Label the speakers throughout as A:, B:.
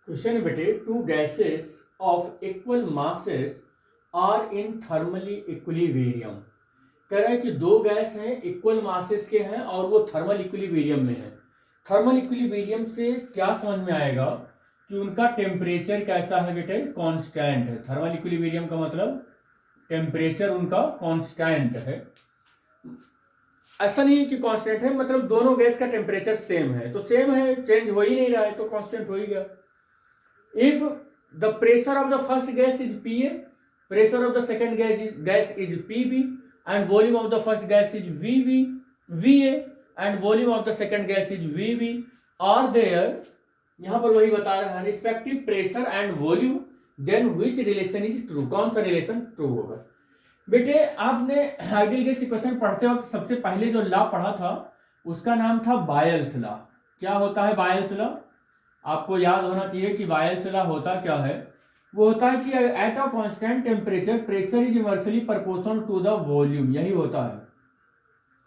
A: Question है बेटे, two gases of equal masses are in thermally equilibrium. कह रहा है कि दो गैस हैं, इक्वल मासेस के हैं और वो थर्मल इक्विलिब्रियम में है। थर्मल इक्विलिब्रियम से क्या समझ में आएगा कि उनका टेम्परेचर कैसा है बेटे, कांस्टेंट है। थर्मल इक्विलिब्रियम का मतलब टेम्परेचर उनका कांस्टेंट है। ऐसा नहीं है कि कांस्टेंट है, मतलब दोनों गैस का टेम्परेचर सेम है, तो सेम है, चेंज हो ही नहीं रहा है, तो कांस्टेंट हो ही गया। If the pressure of the first gas is Pa, pressure of the second gas is Pb, and volume of the first gas is Va, and volume of the second gas is Vb, are there, यहां पर वही बता रहा है, respective pressure and volume, then which relation is true, कौन सा relation true होगा। बेटे आपने आइडियल गैस इक्वेशन पढ़ते वक्त सबसे पहले जो लॉ पढ़ा था उसका नाम था बायल्स लॉ। क्या होता है बायल्स लॉ? आपको याद होना चाहिए कि बायल्स लॉ होता क्या है। वो होता है कि at a constant temperature pressure is inversely proportional to the volume, यही होता है।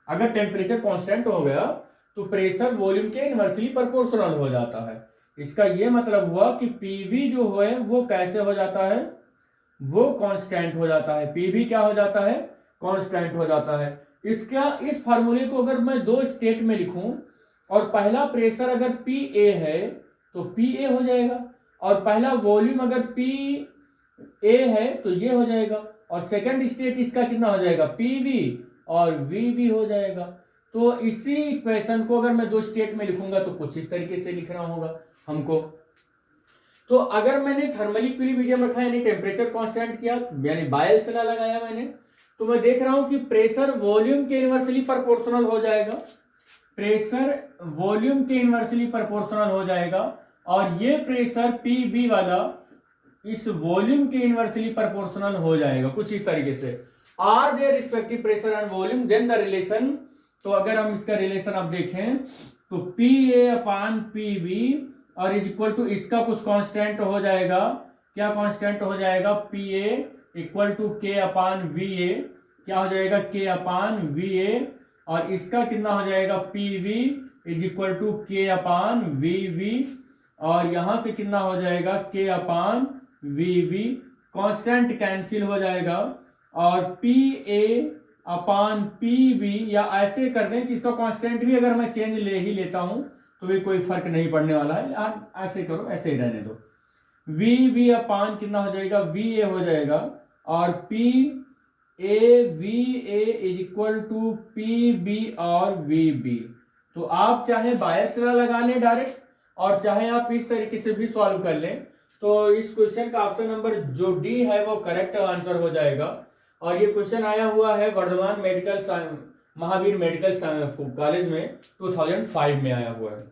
A: अगर टेम्परेचर कांस्टेंट हो गया तो प्रेशर वॉल्यूम के इनवर्सली प्रोपोर्शनल हो जाता है। इसका ये मतलब हुआ कि पीवी जो है वो कैसे हो जाता है, वो कांस्टेंट हो जाता है। पीवी क्या हो जाता है, कांस्टेंट हो जाता है। इसका इस फार्मूले को अगर मैं दो स्टेट में लिखूं और पहला प्रेशर अगर पी ए है तो पी ए हो जाएगा, और पहला वॉल्यूम अगर पी ए है तो ये हो जाएगा, और सेकंड स्टेट इसका कितना हो जाएगा, पी वी और वी वी हो जाएगा। तो इसी इक्वेशन को अगर मैं दो स्टेट में लिखूंगा तो कुछ इस तरीके से लिखना होगा हमको। तो अगर मैंने थर्मल इक्विलिब्रियम रखा यानी टेम्परेचर कांस्टेंट किया यानी बायल्स लॉ लगाया मैंने, तो मैं देख रहा हूं कि प्रेशर वॉल्यूम के इनवर्सली प्रोपोर्शनल हो जाएगा, प्रेशर वॉल्यूम के इनवर्सली प्रोपोर्शनल हो जाएगा, और ये प्रेशर पी बी वाला इस वॉल्यूम के इनवर्सली प्रोपोर्शनल हो जाएगा, कुछ इस तरीके से। Are their respective pressure and volume then the relation. तो अगर हम इसका रिलेशन अब देखें तो P A upon P B और इज इक्वल टू इसका कुछ कांस्टेंट हो जाएगा। क्या कांस्टेंट हो जाएगा, P A equal to K upon V A, क्या हो जाएगा, के अपान वी ए, और इसका कितना हो जाएगा, P V is equal to K upon V we, और यहां से कितना हो जाएगा, K upon V V. Constant cancel हो जाएगा, और P A upon P B, या ऐसे कर दें कि इसका कांस्टेंट भी अगर मैं चेंज ले ही लेता हूं तो भी कोई फर्क नहीं पड़ने वाला है, आप ऐसे करो, ऐसे ही रहने दो। वी वी अपान कितना हो जाएगा, वी ए हो जाएगा, और P A V A is equal to P B और वी बी। तो आप चाहे बायल्स लॉ लगा लें डायरेक्ट, और चाहे आप इस तरीके से भी सॉल्व कर लें, तो इस क्वेश्चन का ऑप्शन नंबर जो डी है वो करेक्ट आंसर हो जाएगा। और ये क्वेश्चन आया हुआ है वर्धमान महावीर मेडिकल कॉलेज में 2005 में आया हुआ है।